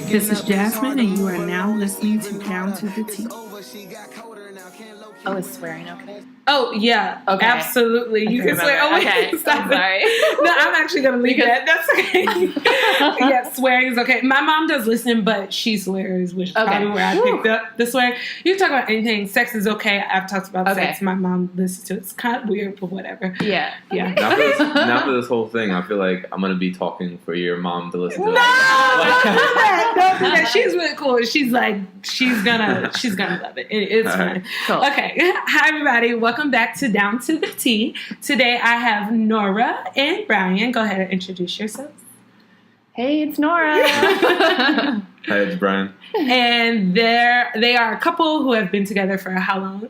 This is Jasmine, and you are now listening to Down to the T. Oh, is swearing okay? Oh, yeah. Okay. Absolutely. You can swear. Oh, wait. Okay. Stop. Sorry. No, I'm actually going to leave that. That's okay. Yeah, swearing is okay. My mom does listen, but she swears, which is probably where I picked up the swear. You can talk about anything. Sex is okay. I've talked about sex. My mom listens to it. It's kind of weird, but whatever. Yeah. Yeah. Now for this whole thing, I feel like I'm going to be talking for your mom to listen to. No! Don't do that. She's really cool. She's like, she's gonna love it. It's fun. Cool. Okay. Hi, everybody. Welcome back to Down to the T. Today I have Nora and Brian. Go ahead and introduce yourselves. Hey, it's Nora. Hi, it's Brian. And they are a couple who have been together for how long?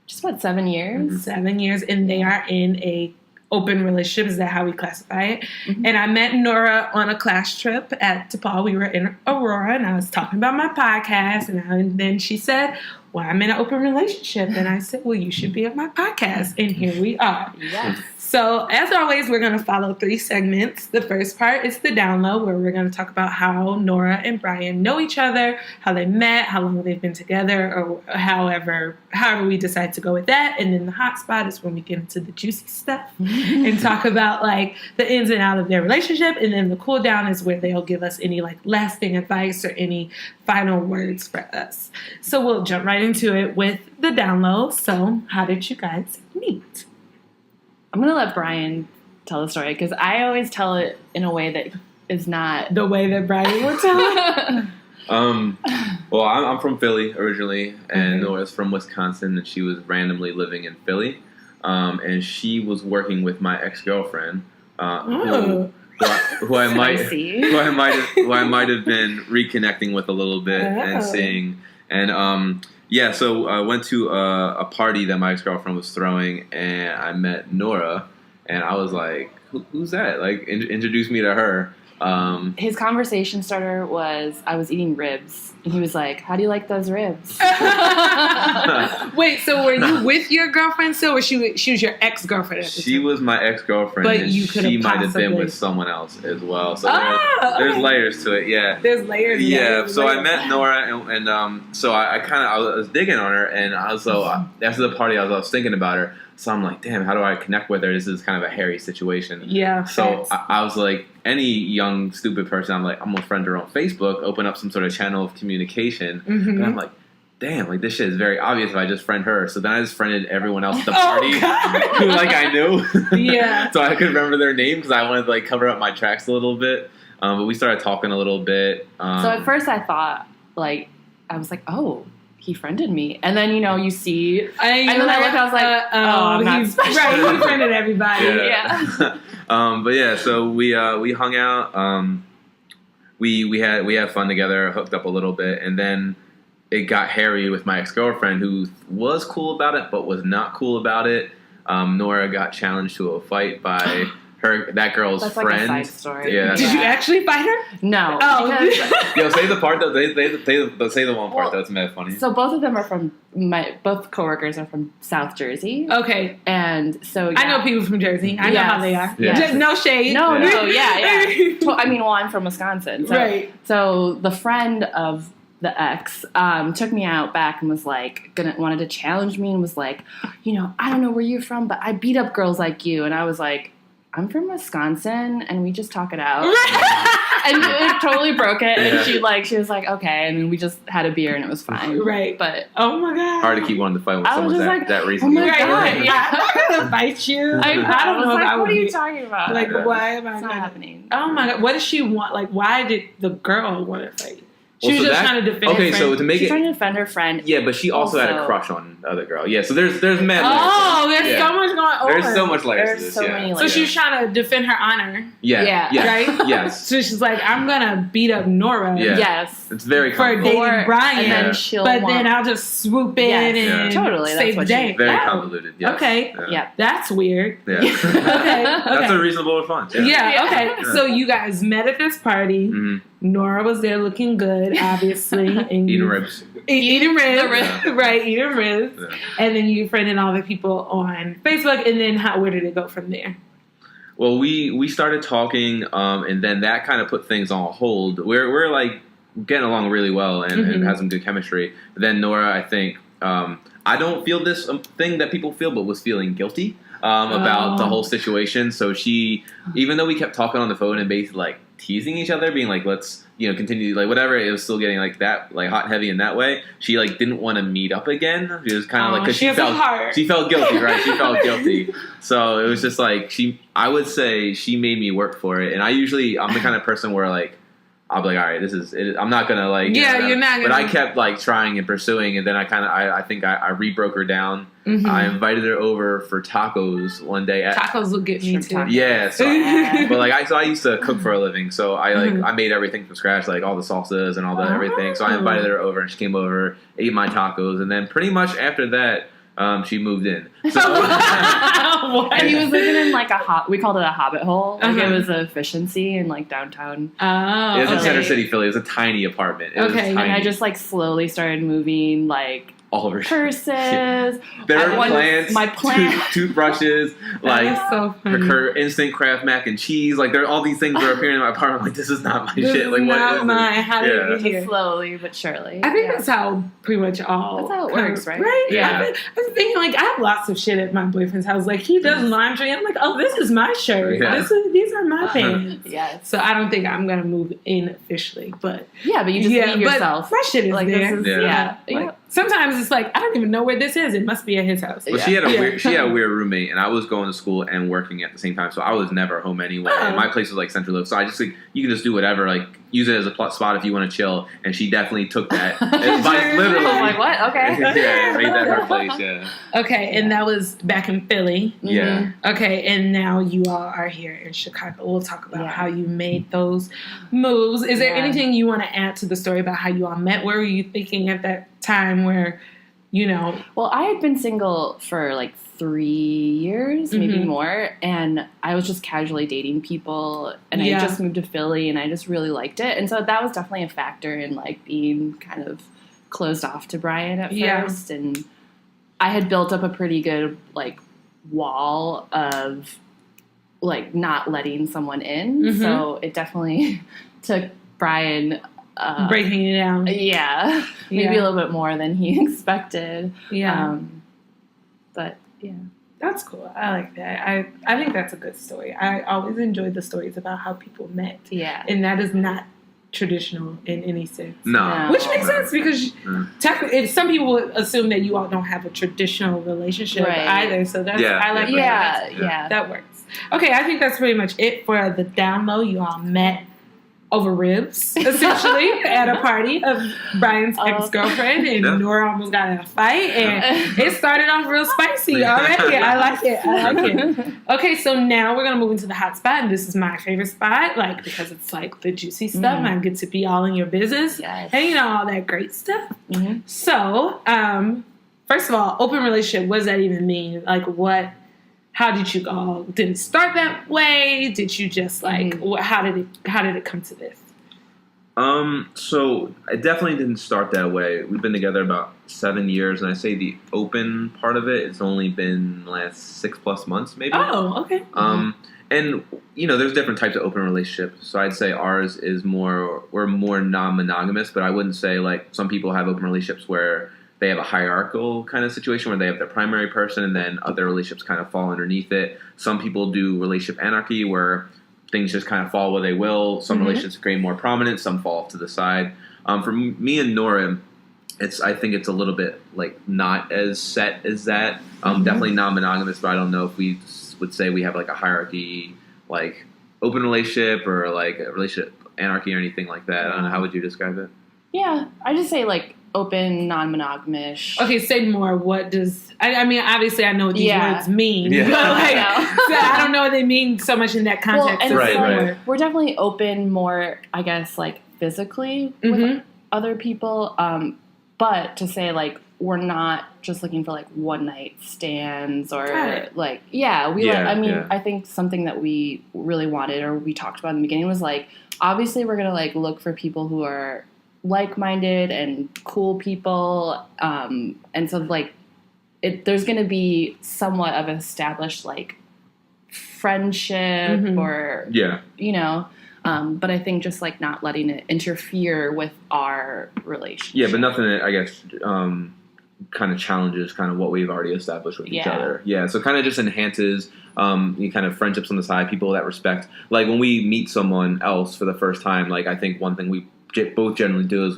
Just about 7 years. Mm-hmm. 7 years, and they are in a open relationship. Is that how we classify it? Mm-hmm. And I met Nora on a class trip at DePaul. We were in Aurora, and I was talking about my podcast, and then she said, well, I'm in an open relationship. And I said, well, you should be on my podcast. And here we are. Yes. So, as always, we're going to follow 3 segments. The first part is the download, where we're going to talk about how Nora and Brian know each other, how they met, how long they've been together, or however we decide to go with that. And then the hot spot is when we get into the juicy stuff and talk about like the ins and outs of their relationship. And then the cool down is where they'll give us any like lasting advice or any final words for us. So we'll jump right into it with the download. So, how did you guys meet? I'm going to let Brian tell the story because I always tell it in a way that is not the way that Brian would tell it. Well, I'm from Philly originally, and Nora's from Wisconsin, and she was randomly living in Philly. And she was working with my ex-girlfriend, who I might have been reconnecting with a little bit and seeing. And so I went to a party that my ex-girlfriend was throwing, and I met Nora, and I was like, who's that? Like, introduce me to her. His conversation starter was, I was eating ribs, and he was like, how do you like those ribs? Wait, so were you with your girlfriend still, or she was your ex-girlfriend at the time? She was my ex-girlfriend, but you could she might have been with someone else as well. So there's layers to it, yeah. There's layers. Yeah, so I met Nora, and so I was digging on her, and also after the party, I was thinking about her. So I'm like, damn, how do I connect with her? This is kind of a hairy situation. Yeah. So I was like, any young, stupid person, I'm like, I'm going to friend her on Facebook, open up some sort of channel of communication. Mm-hmm. And I'm like, damn, like this shit is very obvious if I just friend her. So then I just friended everyone else at the party who like I knew. Yeah. So I could remember their name because I wanted to like cover up my tracks a little bit. But we started talking a little bit. So at first I thought, like, I was like, oh, he friended me. And then, you see... and then I looked, I was like, I'm not special. Right, he friended everybody. Yeah. But yeah, so we hung out. We had fun together, hooked up a little bit, and then it got hairy with my ex-girlfriend, who was cool about it, but was not cool about it. Nora got challenged to a fight by... that girl's That's friend. Like a side story. Yeah. Did you actually fight her? No. Oh. Yo, say the part though. They say the one part that's mad funny. So both of them are from both coworkers are from South Jersey. Okay. And so I know people from Jersey. I know how they are. Yes. Just no shade. No, yeah. I mean, well, I'm from Wisconsin. So, right. So the friend of the ex took me out back and was like wanted to challenge me and was like, I don't know where you're from, but I beat up girls like you. And I was like, I'm from Wisconsin, and we just talk it out. And it totally broke it. And she was like, okay. And then we just had a beer, and it was fine. Right. But oh my god, hard to keep wanting to fight with someone that reason. Oh my god, yeah, I'm not gonna fight you. I don't know. Like, what are you talking about? Like, why am I? It's not happening. Oh my god, what does she want? Like, why did the girl want to fight? She was just trying to defend her friend. So to make She's trying to defend her friend. Yeah, but she also had a crush on the other girl. Yeah, so there's mad. Oh, there's so much going on. There's so much layers to this. So many layers. So she was trying to defend her honor. Yeah. Right? Yes. So she's like, I'm gonna beat up Nora. Yeah. Yes. It's very for dating Brian. And then then I'll just swoop in and save the day. Very convoluted. Yes. Okay. Yeah. That's weird. Yeah. Okay. That's a reasonable response. Yeah. Okay. So you guys met at this party. Mm-hmm. Nora was there looking good, obviously. And eating ribs. Eating ribs. Yeah. Right, eating ribs. Yeah. And then you friended all the people on Facebook. And then where did it go from there? Well, we started talking, and then that kind of put things on hold. We're like getting along really well and had some good chemistry. But then Nora, I think, I don't feel this thing that people feel, but was feeling guilty about the whole situation. So she, even though we kept talking on the phone and basically like teasing each other, being like, let's, continue, like whatever, it was still getting like that, like hot and heavy in that way. She like didn't want to meet up again. She was kind of like, because she felt guilty, right? She felt guilty. So it was just like, I would say she made me work for it. And I'm the kind of person where like, I'll be like, all right, this is it. I'm not gonna like, you're not gonna. But I kept like trying and pursuing, and then I think I re-broke her down. I invited her over for tacos one day. Tacos will get me too. Yeah, so but like I used to cook for a living, so I made everything from scratch, like all the salsas and all the everything. So I invited her over, and she came over, ate my tacos, and then pretty much after that, she moved in. So and he was living in like we called it a hobbit hole. Like it was efficiency in like downtown. Oh, it was in Center City, Philly. It was a tiny apartment. And I just like slowly started moving like all of her purses. There were plants, my plant, toothbrushes, like so her instant Kraft mac and cheese. Like there are all these things that are appearing in my apartment. I'm like, this is not my shit. Like not mine. How did it get here? Slowly but surely. I think that's how pretty much all. That's how it works, right? Right? Yeah. I was thinking like I have lots of shit at my boyfriend's house. Like he does laundry, and I'm like, oh, this is my shirt. Yeah. These are my pants. Yes. So I don't think I'm gonna move in officially, but but you just leave yourself. My shit is like there. This is, Like, sometimes it's like I don't even know where this is. It must be at his house. Well, she had a weird roommate, and I was going to school and working at the same time, so I was never home anyway. And my place was like central, so I just like you can just do whatever, like use it as a spot if you want to chill. And she definitely took that. Literally, I'm like, what? Okay. Yeah, made that her place. Yeah. Okay, and that was back in Philly. Yeah. Okay, and now you all are here in Chicago. We'll talk about how you made those moves. Is there anything you want to add to the story about how you all met? What were you thinking at that time where, Well, I had been single for like 3 years, maybe more, and I was just casually dating people, and I just moved to Philly, and I just really liked it. And so that was definitely a factor in like being kind of closed off to Brian at first. And I had built up a pretty good like wall of like not letting someone in. So it definitely took Brian breaking it down. Maybe a little bit more than he expected. But yeah. That's cool. I like that. I think that's a good story. I always enjoyed the stories about how people met. Yeah. And that is not traditional in any sense. No. Which makes sense because technically, some people assume that you all don't have a traditional relationship either. So that's I like that. That works. Okay, I think that's pretty much it for the down low. You all met over ribs, essentially, at a party of Brian's ex-girlfriend, and Nora almost got in a fight, and it started off real spicy already. I like it. Okay, so now we're gonna move into the hot spot, and this is my favorite spot, like because it's like the juicy stuff, and I get to be all in your business, and all that great stuff. So, first of all, open relationship. What does that even mean? Like, what? How did you all? Did it start that way? Did you just like? How did it come to this? So it definitely didn't start that way. We've been together about 7 years, and I say the open part of it, it's only been the last 6+ months, maybe. Oh, okay. And there's different types of open relationships. So I'd say ours is we're more non-monogamous, but I wouldn't say like some people have open relationships where they have a hierarchical kind of situation where they have their primary person and then other relationships kind of fall underneath it. Some people do relationship anarchy where things just kind of fall where they will. Some relationships become more prominent, some fall off to the side. For me and Nora, I think it's a little bit like not as set as that. Definitely non-monogamous, but I don't know if we would say we have like a hierarchy, like open relationship or like a relationship anarchy or anything like that. I don't know. How would you describe it? Yeah, I just say like open, non-monogamous. Okay, say more. What does... I mean, obviously I know what these words mean, but like, so I don't know what they mean so much in that context. Well, we're definitely open more, I guess, like physically with other people, but to say like we're not just looking for like one night stands or like I think something that we really wanted or we talked about in the beginning was like obviously we're gonna like look for people who are like-minded and cool people, and so like there's going to be somewhat of an established like friendship or But I think just like not letting it interfere with our relationship. Yeah, but nothing that I guess kind of challenges kind of what we've already established with each other. Yeah, so kind of just enhances kind of friendships on the side, people that respect. Like when we meet someone else for the first time, like I think one thing we both generally do is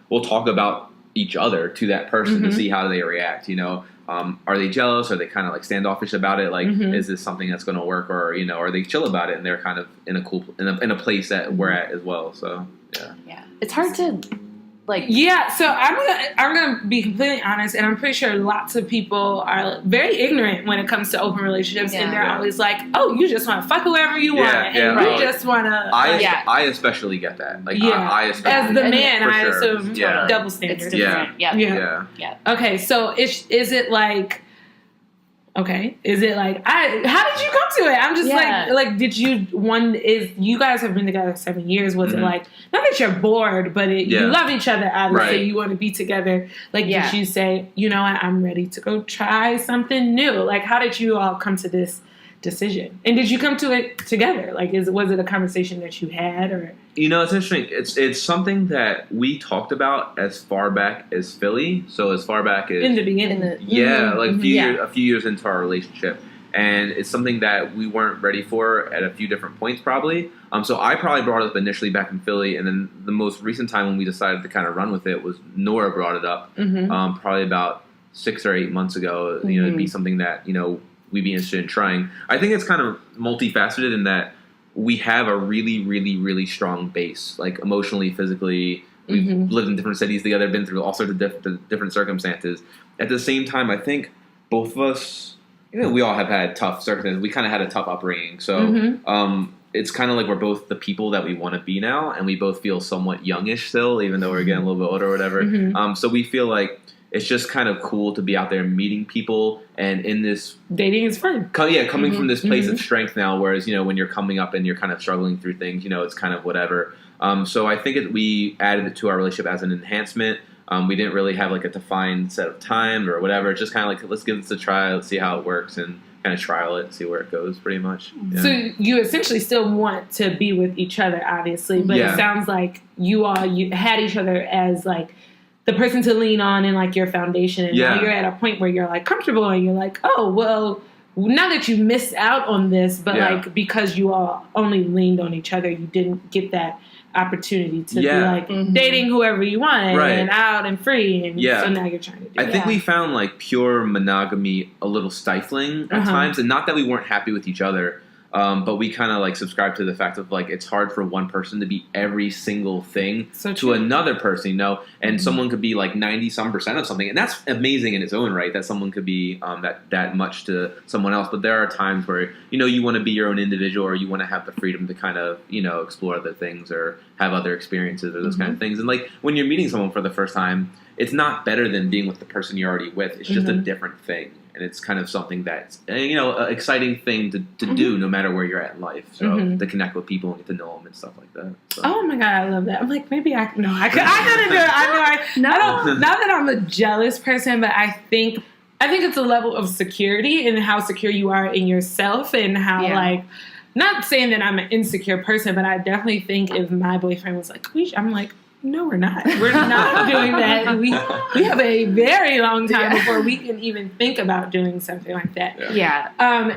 we'll talk about each other to that person to see how they react. Are they jealous? Are they kind of like standoffish about it? Like, is this something that's going to work, or are they chill about it and they're kind of in a cool in a place that we're at as well? So yeah, it's hard to like. Yeah, so I'm gonna be completely honest, and I'm pretty sure lots of people are very ignorant when it comes to open relationships, and they're always like, "Oh, you just want to fuck whoever you want, and you just want to." I especially get that. Like, I especially as the man, I sure. assume double standards. Yeah. Okay, so is it like? Okay, is it like how did you come to it? I'm just like did you you guys have been together 7 years? Was it like not that you're bored, but you love each other obviously, you want to be together? Like did you say, I'm ready to go try something new? Like how did you all come to this decision? And did you come to it together? Like was it a conversation that you had or? It's interesting. It's something that we talked about as far back as Philly. So as far back as in the beginning, a few years into our relationship, and it's something that we weren't ready for at a few different points, probably. So I probably brought it up initially back in Philly, and then the most recent time when we decided to kind of run with it was Nora brought it up, probably about 6 or 8 months ago. It'd be something that we'd be interested in trying. I think it's kind of multifaceted in that we have a really, really, really strong base, like emotionally, physically. We've lived in different cities together, been through all sorts of different circumstances. At the same time, I think both of us, we all have had tough circumstances. We kind of had a tough upbringing. So it's kind of like we're both the people that we want to be now, and we both feel somewhat youngish still, even though we're getting a little bit older or whatever. So we feel like it's just kind of cool to be out there meeting people, and in this dating is fun. Coming from this place of strength now, whereas when you're coming up and you're kind of struggling through things, it's kind of whatever. So I think we added it to our relationship as an enhancement. We didn't really have like a defined set of time or whatever. It's just kind of like, let's give this a try, let's see how it works, and kind of trial it, see where it goes, pretty much. Yeah. So you essentially still want to be with each other, obviously, but it sounds like you had each other as like the person to lean on and like your foundation, and now you're at a point where you're like comfortable and you're like, oh well, not that you missed out on this, but like because you all only leaned on each other, you didn't get that opportunity to be like dating whoever you want and out and free, and so now you're trying to do I think we found like pure monogamy a little stifling at times, and not that we weren't happy with each other, but we kind of like subscribe to the fact of like it's hard for one person to be every single thing to another person, and someone could be like 90% of something, and that's amazing in its own right that someone could be that much to someone else. But there are times where you want to be your own individual, or you want to have the freedom to kind of explore other things or have other experiences or those kind of things. And like when you're meeting someone for the first time, it's not better than being with the person you're already with. It's just a different thing. And it's kind of something that's, an exciting thing to do no matter where you're at in life. So to connect with people and get to know them and stuff like that. So. Oh my God, I love that. I'm like, maybe I couldn't do it. Not that I'm a jealous person, but I think it's a level of security in how secure you are in yourself, and how like, not saying that I'm an insecure person, but I definitely think if my boyfriend was like, I'm like, no, we're not. We're not doing that. We have a very long time before we can even think about doing something like that.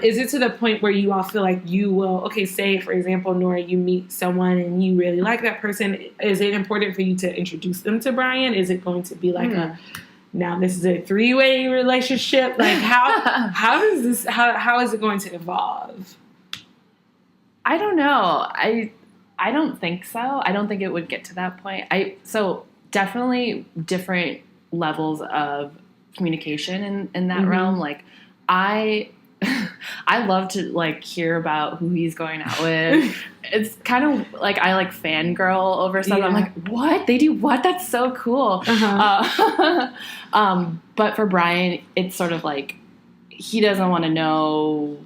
Is it to the point where you all feel like you will, say, for example, Nora, you meet someone and you really like that person. Is it important for you to introduce them to Brian? Is it going to be like now this is a 3-way relationship? Like how is it going to evolve? I don't know. I don't think so. I don't think it would get to that point. So definitely different levels of communication in that realm. Like I love to like hear about who he's going out with. It's kind of like I like fangirl over stuff. I'm like, what? They do what? That's so cool. But for Brian, it's sort of like he doesn't want to know.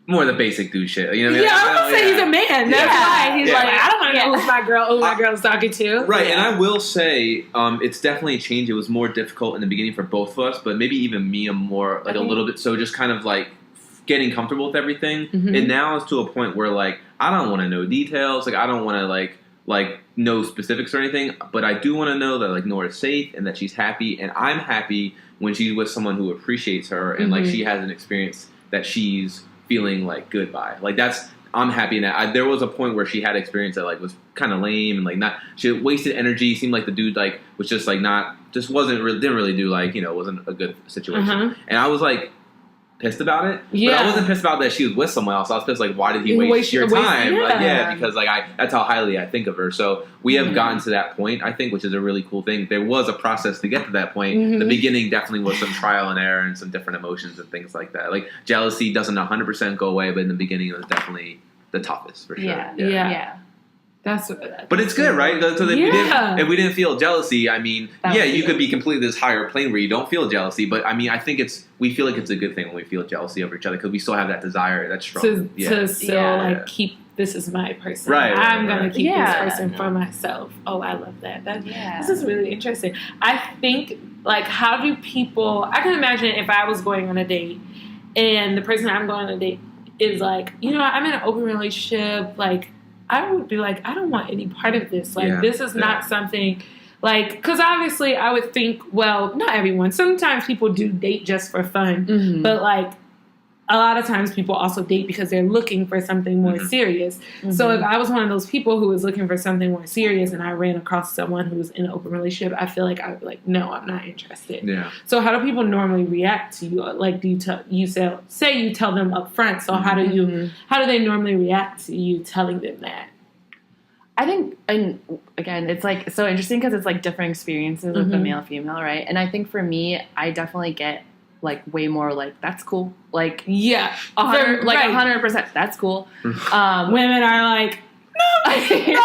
More the basic dude shit. You know what I mean? Yeah, I was going to say he's a man. That's why he's like, I don't want to know who my girl's talking to. Right, and I will say it's definitely changed. It was more difficult in the beginning for both of us, but maybe even me, I'm more like a little bit so just kind of like getting comfortable with everything. And now it's to a point where like I don't want to know details. Like, I don't want to like know specifics or anything, but I do want to know that like Nora's safe and that she's happy, and I'm happy when she's with someone who appreciates her and like she has an experience that she's feeling like good by. Like I'm happy in that. There was a point where she had experience that like was kind of lame and like not, she wasted energy. Seemed like the dude like was just like didn't really do like, wasn't a good situation. And I was like pissed about it. Yeah. But I wasn't pissed about that she was with someone else. I was pissed like, why did he waste your time? Because like that's how highly I think of her. So we have gotten to that point, I think, which is a really cool thing. There was a process to get to that point. The beginning definitely was some trial and error and some different emotions and things like that. Like jealousy doesn't 100% go away, but in the beginning it was definitely the toughest for sure. Yeah. But it's good, right? So if we didn't feel jealousy, I mean, you could be completely this higher plane where you don't feel jealousy. But I mean, I think we feel like it's a good thing when we feel jealousy over each other because we still have that desire that's strong. To still keep, this is my person. I'm going to keep this person for myself. Oh, I love that. This is really interesting. I think, like, how do people, I can imagine if I was going on a date and the person I'm going on a date is like, I'm in an open relationship, like, I would be like, I don't want any part of this. Like, this is not something, like, because obviously I would think, well, not everyone. Sometimes people do date just for fun. But, like, a lot of times people also date because they're looking for something more serious. So if I was one of those people who was looking for something more serious and I ran across someone who was in an open relationship, I feel like I would be like, no, I'm not interested. Yeah. So how do people normally react to you? Like, do you say you tell them up front? So how do they normally react to you telling them that? I think, and again, it's like so interesting because it's like different experiences with the male female, right? And I think for me, I definitely get like way more like that's cool, like 100%, that's cool. Women are like, no,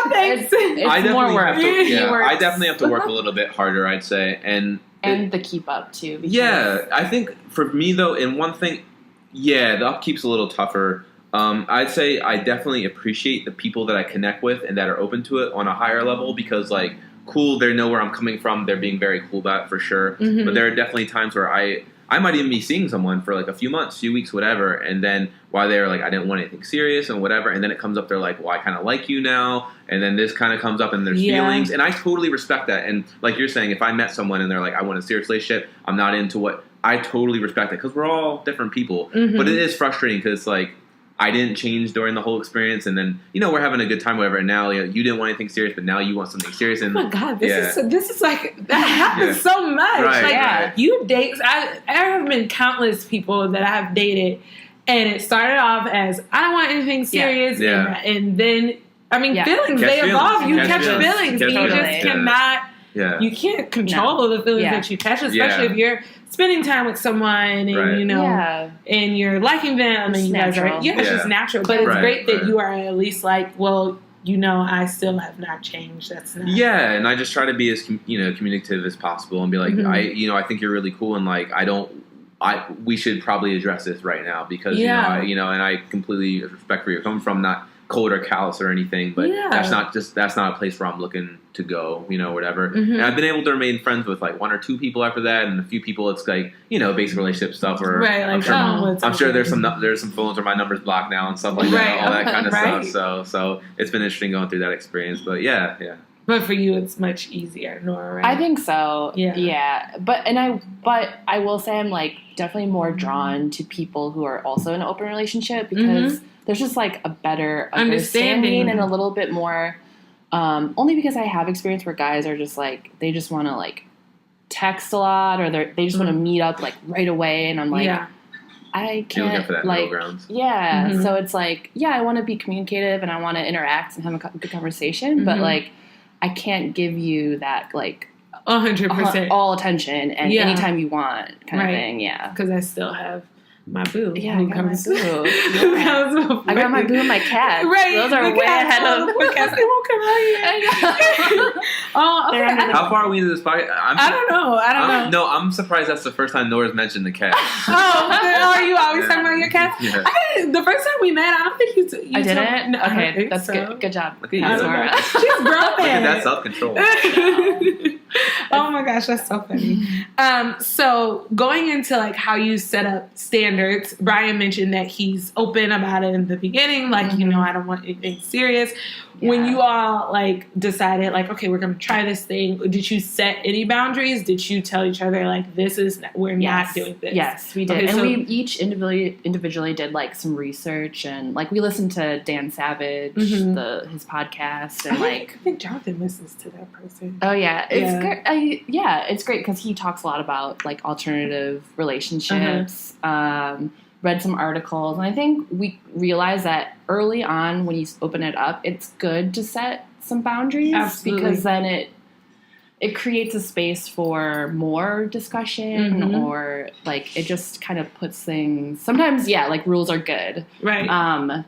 thanks. It's more work. I definitely have to work a little bit harder, I'd say, and the keep up too. I think for me though, in one thing, the upkeep's a little tougher. I'd say I definitely appreciate the people that I connect with and that are open to it on a higher level because like cool, they know where I'm coming from. They're being very cool about it for sure. But there are definitely times where I might even be seeing someone for like a few months, few weeks, whatever, and then while they're like, I didn't want anything serious and whatever, and then it comes up, they're like, well, I kind of like you now, and then this kind of comes up and there's feelings, and I totally respect that. And like you're saying, if I met someone and they're like, I want a serious relationship, I'm not into what, I totally respect it because we're all different people. But it is frustrating because like, I didn't change during the whole experience, and then we're having a good time, whatever. And now you didn't want anything serious, but now you want something serious. And oh my god, this is like that happens so much. Right, you date. I have been countless people that I've dated, and it started off as I don't want anything serious, and then feelings they evolve. You catch feelings, and you just cannot. Yeah. You can't control the feelings that you catch, especially if you're spending time with someone and and you're liking them and you guys are it's just natural. But it's great that you are at least like, well, I still have not changed. That's not and I just try to be as communicative as possible and be like, I think you're really cool and like we should probably address this right now because and I completely respect where you're coming from, not cold or callous or anything, but that's not a place where I'm looking to go, whatever. And I've been able to remain friends with like one or two people after that, and a few people it's like basic relationship stuff. Or I'm sure there's some phones where my number's blocked now and stuff like that, all that kind of stuff. So it's been interesting going through that experience. But But for you, it's much easier, Nora, right? I think so. Yeah. But I will say I'm like definitely more drawn to people who are also in an open relationship because there's just like a better understanding and a little bit more. Only because I have experience where guys are just like they just want to like text a lot or they just want to meet up like right away, and I'm like. I can't for that middle ground. So it's like I want to be communicative and I want to interact and have a good conversation, but like I can't give you that like 100% all attention and anytime you want kind of thing. Because I still have my boo. I got my boo. I got my boo and my cat. Right. Those are way ahead of the podcast. They won't come right here. Oh, okay. How far are we into this podcast? I don't know. No, I'm surprised that's the first time Nora's mentioned the cat. Are you always talking about your cat? Yeah. The first time we met, I don't think you I didn't? No, okay, that's good. Good job. Look at you. Nora. She's grown. Look at that self-control. Oh my gosh, that's so funny. So going into like how you set up standards, Brian mentioned that he's open about it in the beginning, like, you know, I don't want anything serious. Yeah. When you all like decided like, okay, we're going to try this thing, did you set any boundaries? Did you tell each other like, we're not doing this? Yes, we did. Okay, and we each individually did like some research, and like we listened to Dan Savage, his podcast, and I think Jonathan listens to that person. Oh yeah, it's great. It's great because he talks a lot about like alternative relationships. Read some articles, and I think we realized that early on when you open it up, it's good to set some boundaries. Absolutely. Because then it creates a space for more discussion, or like it just kind of puts things. Sometimes, like rules are good, right?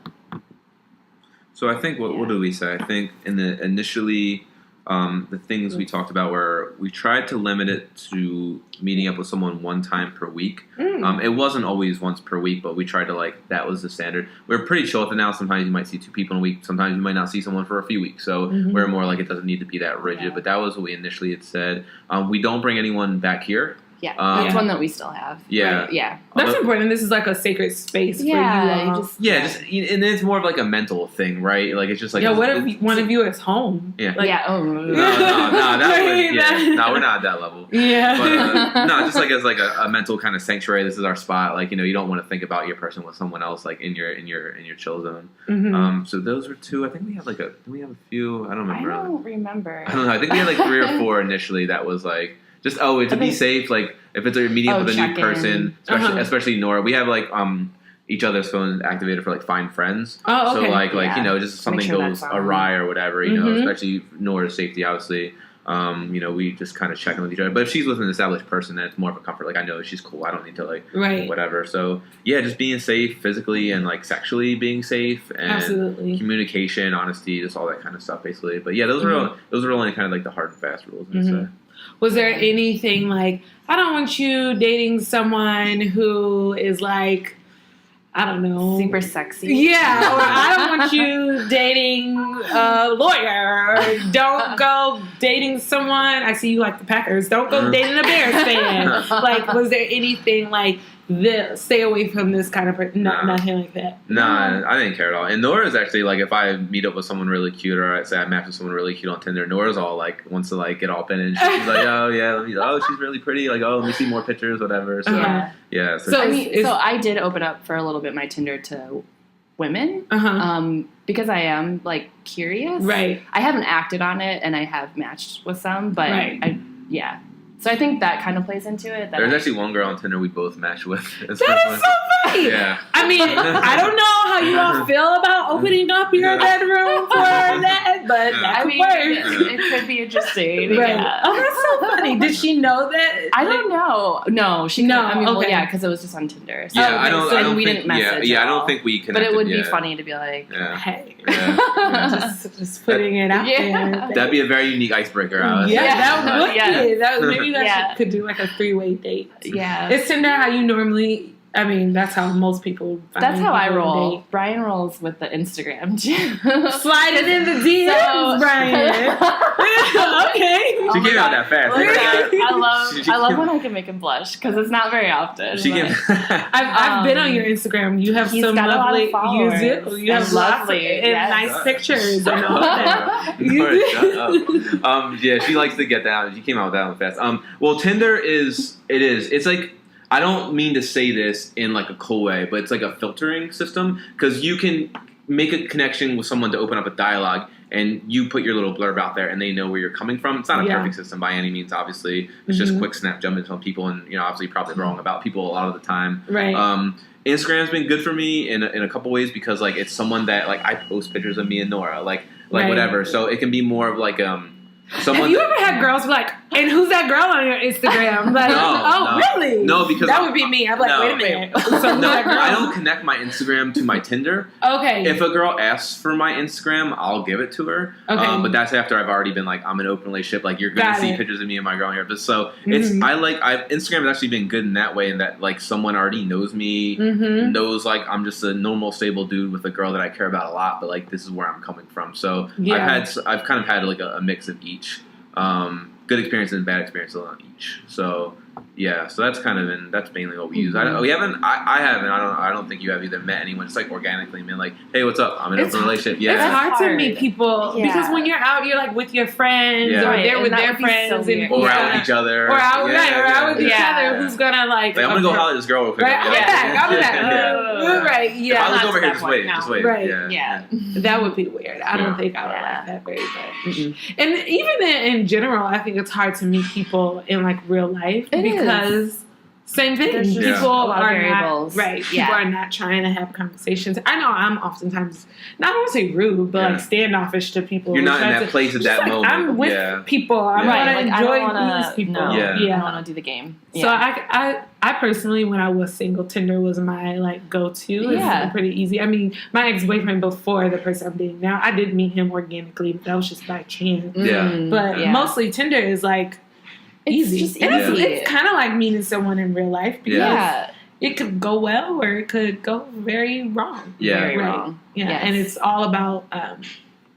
So I think what do we say? I think initially. The things we talked about were we tried to limit it to meeting up with someone one time per week. It wasn't always once per week, but we tried to that was the standard. We're pretty chill with it now. Sometimes you might see 2 people in a week. Sometimes you might not see someone for a few weeks. So we're more like it doesn't need to be that rigid. Yeah. But that was what we initially had said. We don't bring anyone back here. Yeah, that's one that we still have. Yeah. Right? Yeah. That's important. This is like a sacred space for you all. And then it's more of like a mental thing, right? Like it's just like what if one of you is home? Yeah. No, we're not at that level. Yeah. But just like as like a mental kind of sanctuary. This is our spot. Like, you know, you don't want to think about your person with someone else like in your chill zone. So those were 2. I think we have do we have a few? I don't remember. I don't remember. I don't know. I think we had like 3 or 4 initially. That was like. Just to be safe, like if it's a meeting with a new person, especially Nora, we have like each other's phones activated for like find friends. Oh, okay. So like you know, just something goes awry or whatever, you know, especially Nora's safety, obviously. You know, we just kind of check in with each other. But if she's with an established person, then it's more of a comfort. Like I know she's cool. I don't need to whatever. So yeah, just being safe physically and like sexually being safe and communication, honesty, just all that kind of stuff, basically. But yeah, those were only kind of like the hard and fast rules. Was there anything like, I don't want you dating someone who is like, I don't know. Super sexy. Yeah, or I don't want you dating a lawyer, or don't go dating someone, I see you like the Packers, don't go dating a Bears fan. Like, was there anything like, stay away from this kind of person? Nothing like that. Nah, I didn't care at all. And Nora's actually like, if I meet up with someone really cute, or I say I match with someone really cute on Tinder, Nora's all like wants to like get all in, and she's like, oh yeah, she's really pretty. Like, oh, let me see more pictures, whatever. So yeah. So I did open up for a little bit my Tinder to women, because I am like curious. Right. I haven't acted on it, and I have matched with some, but So I think that kind of plays into it. There's actually one girl on Tinder we both matched with. That is so funny. Yeah. I mean, I don't know how you all feel about opening up your bedroom for that, but it could be interesting. Right. Yeah. Oh, that's so funny. Did she know that? I don't know. No, she no. I mean, because it was just on Tinder. So I don't we think, didn't message. Yeah, I don't think we connected. But it would be funny to be like, hey, just putting it out there. That'd be a very unique icebreaker. That would be. Maybe that could do like a 3-way date. Yeah. It's Tinder how you normally. I mean, that's how most people. That's how I roll. Date. Brian rolls with the Instagram too. Slide it in the DMs, Brian. Okay. She came out that fast. I love when I can make him blush because it's not very often. I've been on your Instagram. You have some lovely. You have lovely and nice pictures and all that. Yeah, she likes to get that. She came out with that one fast. Well, Tinder is. It's like. I don't mean to say this in like a cool way, but it's like a filtering system because you can make a connection with someone to open up a dialogue and you put your little blurb out there and they know where you're coming from. It's not a perfect system by any means, obviously. It's just quick snap jumping on people and, you know, obviously probably wrong about people a lot of the time. Right. Instagram's been good for me in a couple ways because like it's someone that like I post pictures of me and Nora, like whatever. So it can be more of like Someone Have you ever had girls be like, and who's that girl on your Instagram? Like, No. Really? No, because that would be me. I'm like, no. wait a minute. So who's that girl? I don't connect my Instagram to my Tinder. Okay. If a girl asks for my Instagram, I'll give it to her. Okay. But that's after I've already been like, I'm in an open relationship. Like, you're going to see pictures of me and my girl here. But so Instagram has actually been good in that way, in that like someone already knows me, knows like I'm just a normal, stable dude with a girl that I care about a lot. But like, this is where I'm coming from. So I've kind of had like a mix of each. Good experiences and bad experiences on each. So yeah, so that's mainly what we use. I don't think you have either met anyone just like organically, man. Like, hey, what's up? I'm in an open relationship. Yeah, it's hard to meet people because when you're out, you're like with your friends, or they're with their friends, or out with each other, or out with each other. Who's gonna like? I'm gonna go holler at this girl real quick. Right, I'll be back. Right, yeah. If I look over here, just wait. Right, yeah. That would be weird. I don't think I would like that very much. And even in general, I think it's hard to meet people in like real life because. Same thing. People are variables. People are not trying to have conversations. I know I'm oftentimes, not I don't want to say rude, but like standoffish to people. You're not in that place at that moment. I'm with people. I want to enjoy these people. I don't want to do the game. So I personally, when I was single, Tinder was my like go-to. It's pretty easy. I mean, my ex-boyfriend before the person I'm dating now, I did meet him organically, but that was just by chance. But mostly Tinder is like, easy. It's just easy. It's kind of like meeting someone in real life because it could go well or it could go very wrong. Very wrong. And it's all about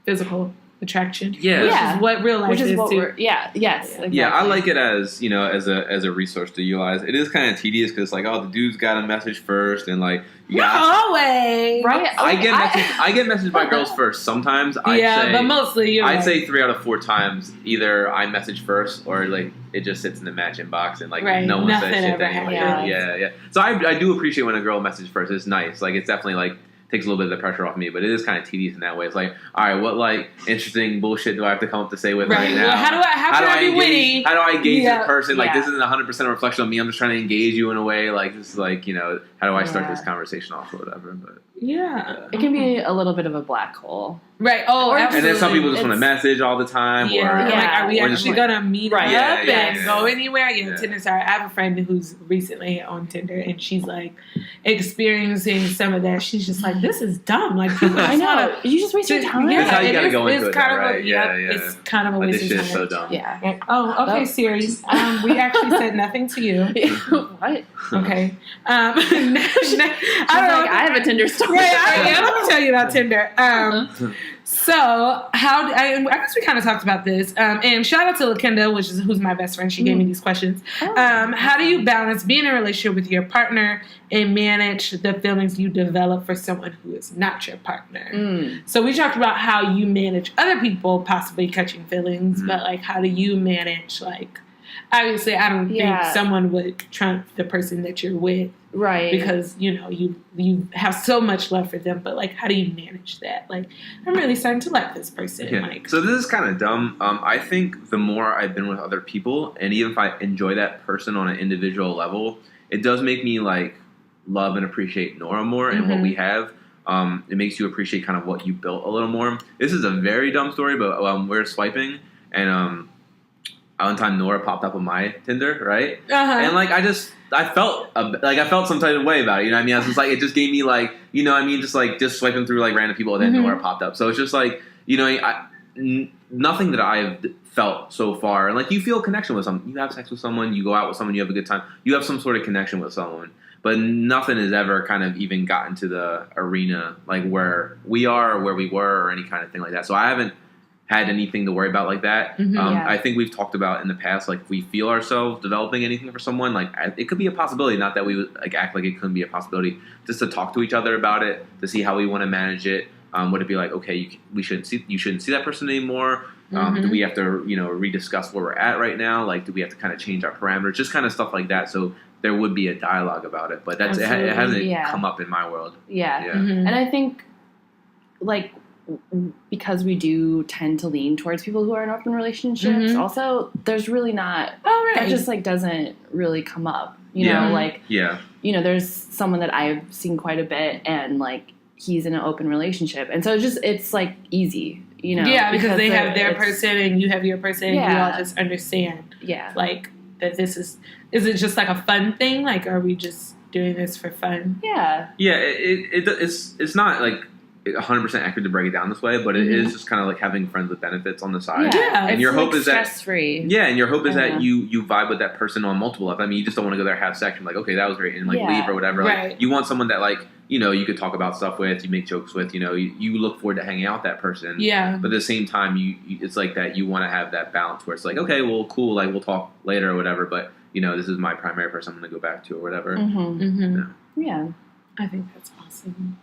physical attraction. Which is what real life is too. Exactly. I like it as, you know, as a resource to utilize. It is kind of tedious because like, oh, the dude's got a message first and like always right. I get messaged by girls first sometimes. But mostly I'd say 3 out of 4 times either I message first or like it just sits in the match inbox and like no one says shit to anyone. So I do appreciate when a girl messages first. It's nice. Like it's definitely like takes a little bit of the pressure off me, but it is kind of tedious in that way. It's like, all right, what like interesting bullshit do I have to come up to say with right now? Well, how can I be witty? How do I engage this person? Like this isn't 100% a reflection on me. I'm just trying to engage you in a way. Like this is like, you know, how do I start this conversation off or whatever? But it can be a little bit of a black hole. Right. Oh, absolutely. And then some people just want to message all the time. Or like, are we actually going to meet up and go anywhere? Tinder. Sorry, I have a friend who's recently on Tinder, and she's like experiencing some of that. She's just like, this is dumb. Like, people I know. You just waste your time. That's how you got to go into it, right? It's kind of a waste of time. This shit is so dumb. Yeah. Oh, okay, Siri. We actually said nothing to you. What? Okay. I don't know. I have a Tinder story. Let me tell you about Tinder. So, I guess we kind of talked about this. And shout out to Lakenda, who's my best friend. She gave me these questions. How do you balance being in a relationship with your partner and manage the feelings you develop for someone who is not your partner? So we talked about how you manage other people possibly catching feelings, but like, how do you manage like? Obviously, I don't think someone would trump the person that you're with. Right. Because, you know, you have so much love for them, but, like, how do you manage that? Like, I'm really starting to like this person. Yeah. Like, so this is kind of dumb. I think the more I've been with other people, and even if I enjoy that person on an individual level, it does make me, like, love and appreciate Nora more and what we have. It makes you appreciate kind of what you built a little more. This is a very dumb story, but we're swiping, and one time Nora popped up on my Tinder, right? And like I felt some type of way about it. You know what I mean? I was just like, it just gave me like, you know what I mean? Just like swiping through like random people, and then Nora popped up. So it's just like, you know, nothing that I've felt so far. And like, you feel a connection with someone. You have sex with someone. You go out with someone. You have a good time. You have some sort of connection with someone. But nothing has ever kind of even gotten to the arena like where we are or where we were or any kind of thing like that. So I haven't had anything to worry about like that. I think we've talked about in the past, like if we feel ourselves developing anything for someone, like it could be a possibility. Not that we would like act like it couldn't be a possibility. Just to talk to each other about it, to see how we want to manage it. Would it be like, okay, you shouldn't see that person anymore? Do we have to, you know, rediscuss where we're at right now? Like, do we have to kind of change our parameters? Just kind of stuff like that. So there would be a dialogue about it, but it hasn't come up in my world. And I think like, because we do tend to lean towards people who are in open relationships, also there's really not that just like doesn't really come up, you know, like you know, there's someone that I've seen quite a bit and like he's in an open relationship, and so it's like easy, you know. Yeah, because they have their person and you have your person, and you all just understand. Yeah. Like, that this is it just like a fun thing? Like, are we just doing this for fun? Yeah. Yeah, it's not like 100% accurate to break it down this way, but it is just kind of like having friends with benefits on the side. Yeah. And your hope is that stress-free. Yeah, and your hope is that you vibe with that person on multiple levels. I mean, you just don't want to go there have sex and like, okay, that was great, and like leave or whatever. Right. Like, you want someone that like, you know, you could talk about stuff with, you make jokes with, you know, you look forward to hanging out with that person. Yeah. But at the same time, you it's like that you want to have that balance where it's like, okay, well, cool, like we'll talk later or whatever, but you know, this is my primary person I'm going to go back to or whatever. Yeah. I think that's awesome.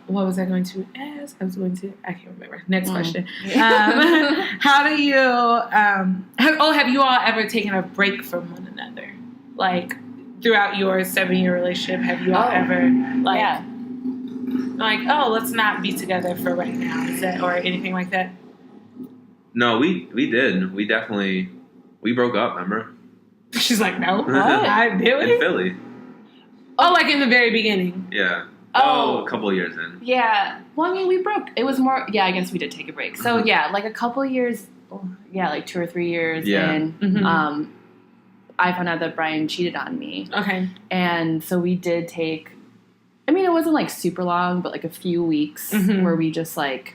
What was I going to ask? I can't remember. Next question. How do you, have you all ever taken a break from one another? Like, throughout your 7-year relationship, have you all ever, like, oh, let's not be together for right now? Is that, or anything like that? No, we did. We definitely, we broke up, remember? She's like, no. What? I did In Philly. Oh, like in the very beginning. Yeah. Oh, a couple of years in. Yeah. Well, I mean, we broke. It was more. Yeah, I guess we did take a break. So yeah, like a couple of years. Yeah, like 2 or 3 years in. I found out that Brian cheated on me. Okay. And so we did take. I mean, it wasn't like super long, but like a few weeks where we just like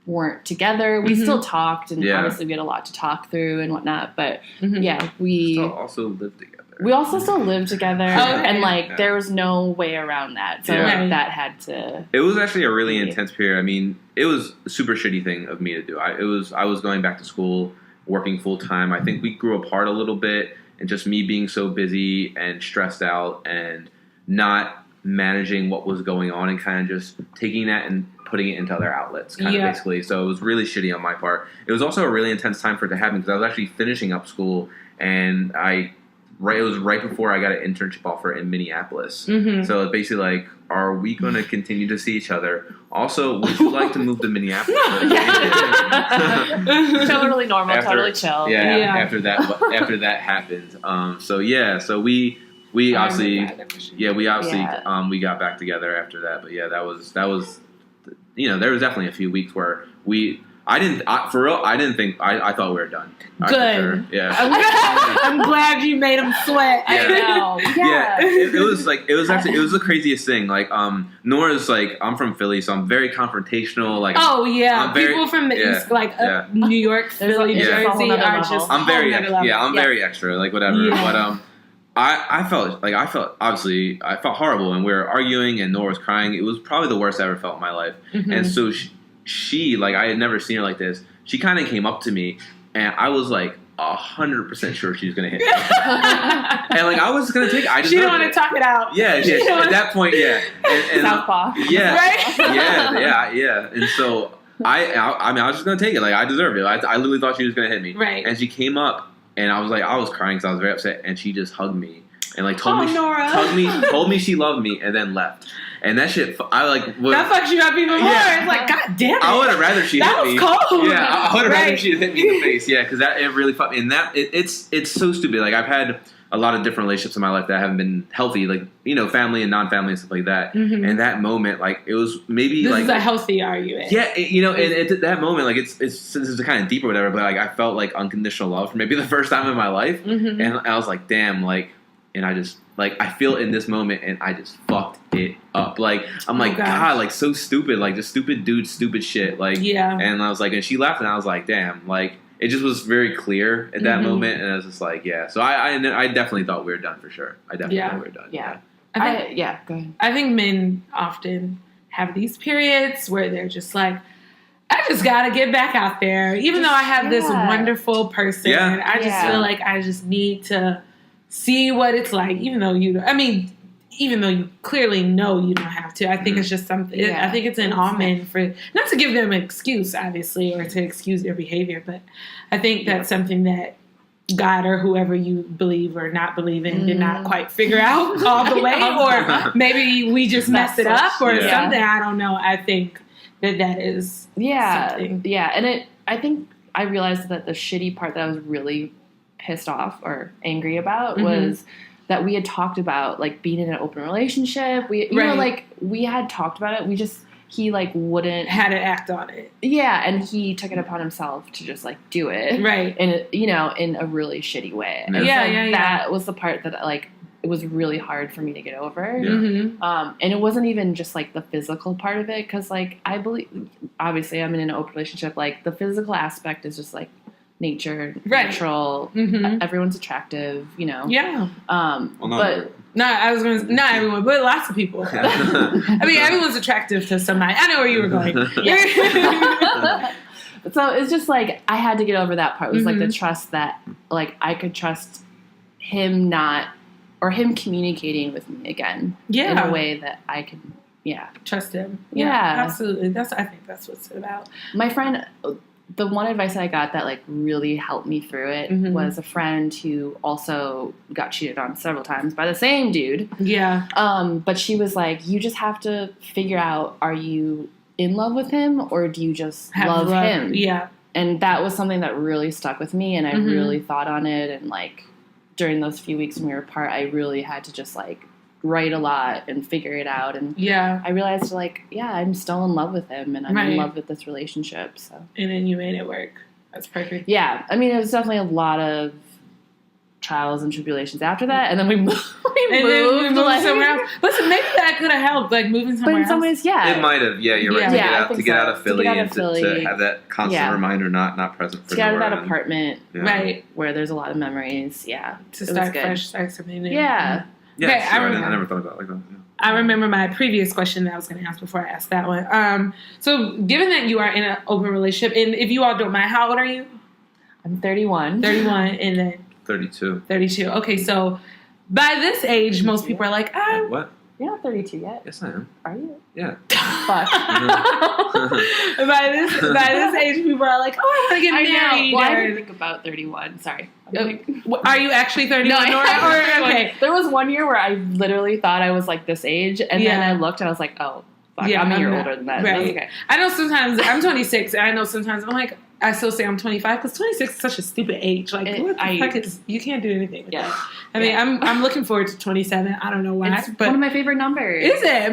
weren't together. We still talked, and obviously we had a lot to talk through and whatnot. But yeah, we still also lived together. We also still lived together, and like there was no way around that. So like, that had to. It was actually a really intense period. I mean, it was a super shitty thing of me to do. I was going back to school, working full time. I think we grew apart a little bit, and just me being so busy and stressed out and not managing what was going on, and kind of just taking that and putting it into other outlets, kind of basically. So it was really shitty on my part. It was also a really intense time for it to happen because I was actually finishing up school, and it was right before I got an internship offer in Minneapolis. So it's basically like, are we going to continue to see each other? Also, would you like to move to Minneapolis? Totally normal, totally chill. After that happened. So we obviously we got back together after that. But yeah, that was you know, there was definitely a few weeks where I thought we were done. Good. Sure. Yeah. I'm glad you made him sweat. I know. Yeah. It was the craziest thing. Like, Nora's like, I'm from Philly, so I'm very confrontational. Like, people from the East, like New York, Philly, Jersey, are just. I'm very extra. Like, whatever. Yeah. But I felt obviously I felt horrible, and we were arguing, and Nora was crying. It was probably the worst I ever felt in my life, and so. She like, I had never seen her like this. She kind of came up to me, and I was like 100% sure she was gonna hit me. And like, I was gonna take it. She didn't want to talk it out. Yeah. At that point, and Southpaw. Yeah, right? yeah. And so I mean, I was just gonna take it. Like, I deserved it. I literally thought she was gonna hit me. Right. And she came up, and I was crying because I was very upset, and she just hugged me and like told me she loved me, and then left. And that shit, that fucks you up even more. It's like, God damn it. I would have rather she hit me. That was cold. Yeah, I would have rather she hit me in the face. Yeah, because it really fucked me. And it's so stupid. Like, I've had a lot of different relationships in my life that haven't been healthy, like, you know, family and non-family and stuff like that. And that moment, like, it was maybe this is a healthy argument. Yeah, you know, and at that moment, like, it's this is kind of deep or whatever, but like, I felt like unconditional love for maybe the first time in my life, and I was like, damn, like, and I just. Like, I feel in this moment, and I just fucked it up. Like, I'm like, God, like, so stupid. Like, just stupid dude, stupid shit. Like, and I was like, and she left, and I was like, damn. Like, it just was very clear at that moment, and I was just like, yeah. So I definitely thought we were done for sure. I definitely thought we were done. Yeah. Go ahead. I think men often have these periods where they're just like, I just got to get back out there. Even though I have this wonderful person, I just feel like I just need to see what it's like, even though you clearly know you don't have to. I think it's just something. I think it's in all men for not to give them an excuse, obviously, or to excuse their behavior, but I think that's something that God or whoever you believe or not believe in did not quite figure out all the way, or maybe we just messed it up or something. I don't know. I think that is something. Yeah, and I think I realized that the shitty part that I was really pissed off or angry about was that we had talked about like being in an open relationship. We you know, like, we had talked about it. We just he like wouldn't had to act on it. Yeah, and he took it upon himself to just like do it, right? And in a really shitty way. And that was the part that like it was really hard for me to get over. Yeah. Mm-hmm. And it wasn't even just like the physical part of it, because like I believe, obviously, I'm in an open relationship. Like the physical aspect is just like nature, natural. Mm-hmm. Everyone's attractive, Yeah. Not everyone, but lots of people. I mean, everyone's attractive to somebody. I know where you were going. So it's just like I had to get over that part. It was like the trust that like I could trust him him communicating with me again in a way that I could trust him. Yeah, absolutely. I think that's what's it about. My friend, the one advice I got that like really helped me through it was a friend who also got cheated on several times by the same dude. Yeah. But she was like, you just have to figure out, are you in love with him or do you just love him? Yeah. And that was something that really stuck with me, and I really thought on it, and like during those few weeks when we were apart, I really had to just like write a lot and figure it out. And I realized like, I'm still in love with him, and I'm in love with this relationship. So. And then you made it work. That's perfect. Yeah. I mean, it was definitely a lot of trials and tribulations after that. And then we moved somewhere else. Listen, maybe that could have helped, like moving somewhere else. But in some ways, It might have. Yeah, you're right. To get out of Philly and to have that constant reminder not present for to get out of that apartment. Right. Where there's a lot of memories. Yeah. To start fresh, start something new. Yeah. Yeah, okay, sure. I never thought about it like that. Yeah. I remember my previous question that I was going to ask before I asked that one. So, given that you are in an open relationship, and if you all don't mind, how old are you? I'm 31. 31, and then 32. 32. Okay, so by this age, most people are like, what? You're not 32 yet. Yes, I am. Are you? Yeah. Fuck. by this age, people are like, I want to get married. Well, I didn't think about 31. Sorry. Are you actually 31? No, okay. There was one year where I literally thought I was like this age, and then I looked and I was like, oh, fuck, I'm a year older than that. Right. Okay. I know sometimes, I'm 26, and I know sometimes I'm like, I still say I'm 25 because 26 is such a stupid age. Like, what the fuck is, you can't do anything with that. I mean, I'm looking forward to 27. I don't know why. It's one of my favorite numbers. Is it?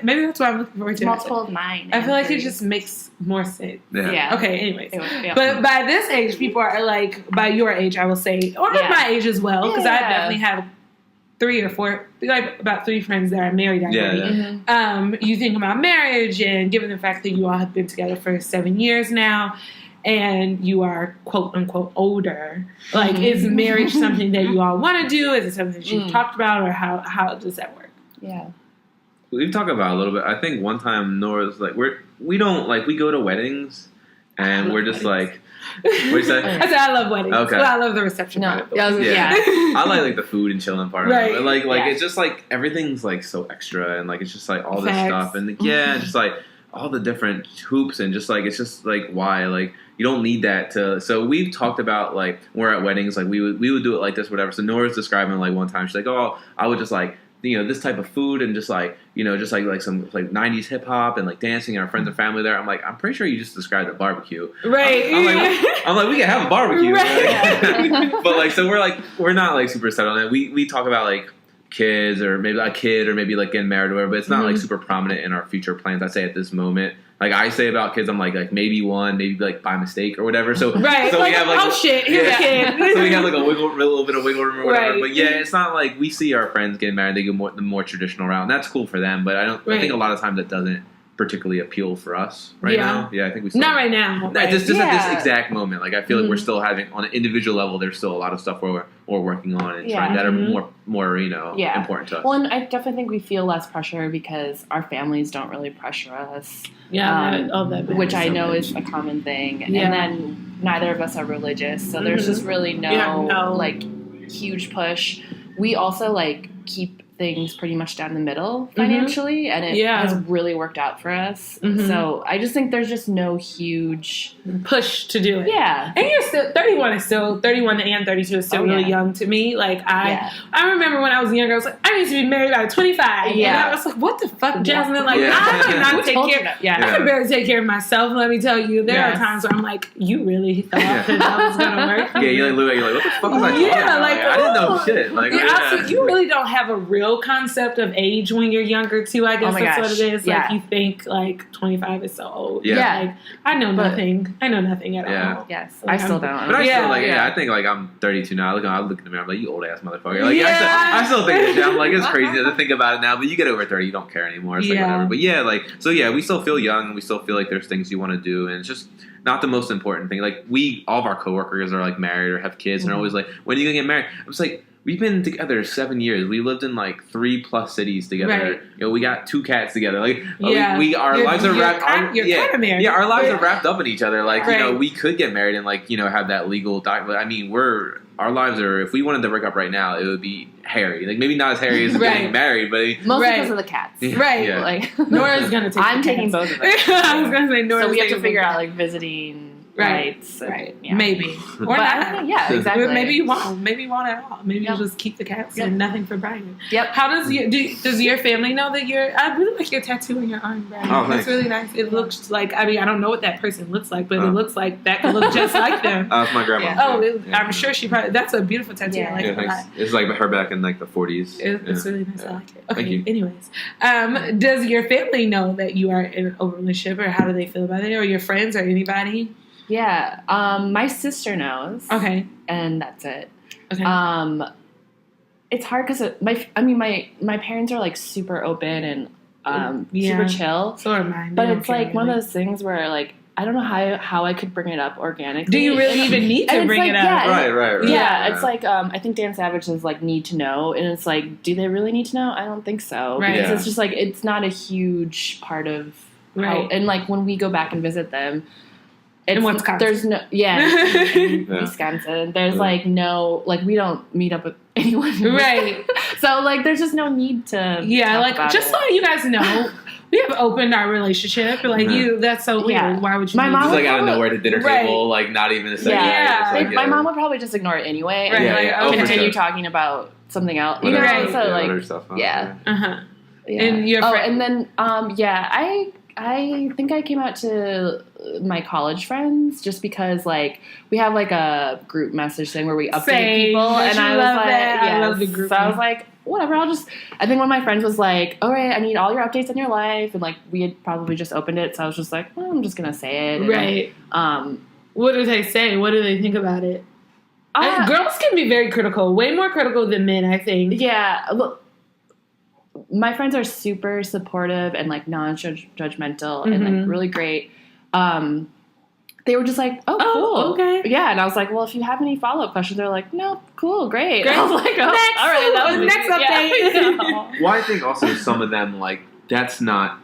Maybe that's why I'm looking forward to it. Multiple of 9. I feel like it just makes more sense. Yeah. Okay, anyways. But by this age, people are like, by your age, I will say, or my age as well, because I definitely have 3 or 4, like about 3 friends that are married already. You think about marriage, and given the fact that you all have been together for 7 years now, and you are quote unquote older, like is marriage something that you all want to do? Is it something that you've talked about, or how does that work? Yeah, we've talked about it a little bit. I think one time Nora's like, we don't like, we go to weddings and we're just like, what do you say? I said I love weddings. Okay. Well, I love the reception part of it. I like the food and chilling part. Right. Of it. Like it's just like everything's like so extra, and like it's just like all this stuff, and just like all the different hoops, and just like it's just like why like you don't need that to. So we've talked about like when we're at weddings, like we would do it like this, whatever. So Nora's describing like one time she's like, oh, I would just like this type of food and just like just like some like 90s hip hop and like dancing and our friends and family there. I'm like, I'm pretty sure you just described a barbecue. Right. I'm like we can have a barbecue. Right. But like so we're not like super set on it. We talk about like kids or maybe a kid or maybe like getting married or whatever, but it's not like super prominent in our future plans. I say at this moment. Like I say about kids, I'm like maybe one, maybe like by mistake or whatever. So so we have like here's a kid. So we have like a little bit of wiggle room or whatever. Right. But it's not like we see our friends getting married. They go the more traditional route. And that's cool for them. But I think a lot of times that doesn't particularly appeal for us now. Yeah, I think we still, not right now. Just at this exact moment. Like I feel like we're still having on an individual level. There's still a lot of stuff we're working on and trying that are more important to us. Well, and I definitely think we feel less pressure because our families don't really pressure us. Which I know is a common thing. And then neither of us are religious, so there's just really no like huge push. We also like keep things pretty much down the middle financially, and it has really worked out for us. So I just think there's just no huge push to do it. Yeah. And you're still 31 and 32 is still really young to me. Like I remember when I was younger, I was like, I need to be married by 25. Yeah. And I was like, what the fuck, Jasmine? Like I cannot take care. I can barely take care of myself. Let me tell you, there are times where I'm like, you really thought that was gonna work? You're like, what the fuck was I talking about? Like I didn't know shit. Like you really don't have a real no concept of age when you're younger too. I guess that's what it is. Like you think like 25 is so old. Yeah. Like I know nothing. I know nothing at all. Yes, Like, I still don't. But I still I think like I'm 32 now. I look in the mirror. I'm like, you old ass motherfucker. Like I still think that shit. I'm like, it's crazy to think about it now. But you get over 30, you don't care anymore. It's like whatever. But we still feel young. We still feel like there's things you want to do, and it's just not the most important thing. Like all of our coworkers are like married or have kids, and they're always like, when are you gonna get married? I'm just like, we've been together 7 years. We lived in like 3+ cities together. Right. You know, we got 2 cats together. Like our lives are wrapped. Our lives are wrapped up in each other. Like you know, we could get married and like have that legal document. I mean, our lives are. If we wanted to break up right now, it would be hairy. Like maybe not as hairy as getting married, but mostly because of the cats. Right. Yeah. Like Nora's gonna take. I'm taking both of them. I was gonna say Nora's. So we have to figure out like visiting. Rights. Right. Yeah. Maybe. Or not. Exactly. Maybe you won't. Maybe you won't at all. Maybe you'll just keep the cats and nothing for Brian. Yep. How does your family know that I really like your tattoo on your arm, Brian. Oh, that's really nice. It looks like, I don't know what that person looks like, but it looks like that could look just like them. That's my grandma. Yeah. Oh, I'm sure she probably, that's a beautiful tattoo. I like it a lot. It's like her back in like the 40s. It's really nice. I like it. Okay. Thank you. Anyways, does your family know that you are in a relationship, or how do they feel about it, or your friends or anybody? Yeah, my sister knows. Okay, and that's it. Okay. It's hard because my parents are like super open and super chill. So are mine. But it's like one of those things where like I don't know how I could bring it up organically. Do you really even need to bring it up? Yeah, right. Yeah, it's like I think Dan Savage is like need to know, and it's like, do they really need to know? I don't think so. Right. Because it's just like it's not a huge part of how, and like when we go back and visit them. In Wisconsin. There's no, in Wisconsin. There's like no, like we don't meet up with anyone. Right. So like there's just no need to. Yeah, like just so you guys know, we have opened our relationship. Like that's so weird. Yeah. Why would you? My mom just like out of nowhere at the dinner table, like not even a second. Yeah. Like, my mom would probably just ignore it anyway. And continue talking about something else. You know, so like stuff, Yeah. And your and then I think I came out to my college friends just because, like, we have, like, a group message thing where we update people. And I was like, I love the group. So I was like, whatever, I think one of my friends was like, all right, I need all your updates on your life. And, like, we had probably just opened it. So I was just like, well, I'm just going to say it. And, right. What do they say? What do they think about it? Girls can be very critical. Way more critical than men, I think. Yeah. Look. My friends are super supportive and like non-judgmental and like really great. They were just like, "Oh, cool, okay, yeah." And I was like, "Well, if you have any follow-up questions," they're like, "No, cool, great." I was like, "Oh, next, all right, that was next update." Yeah. Well, I think also some of them like that's not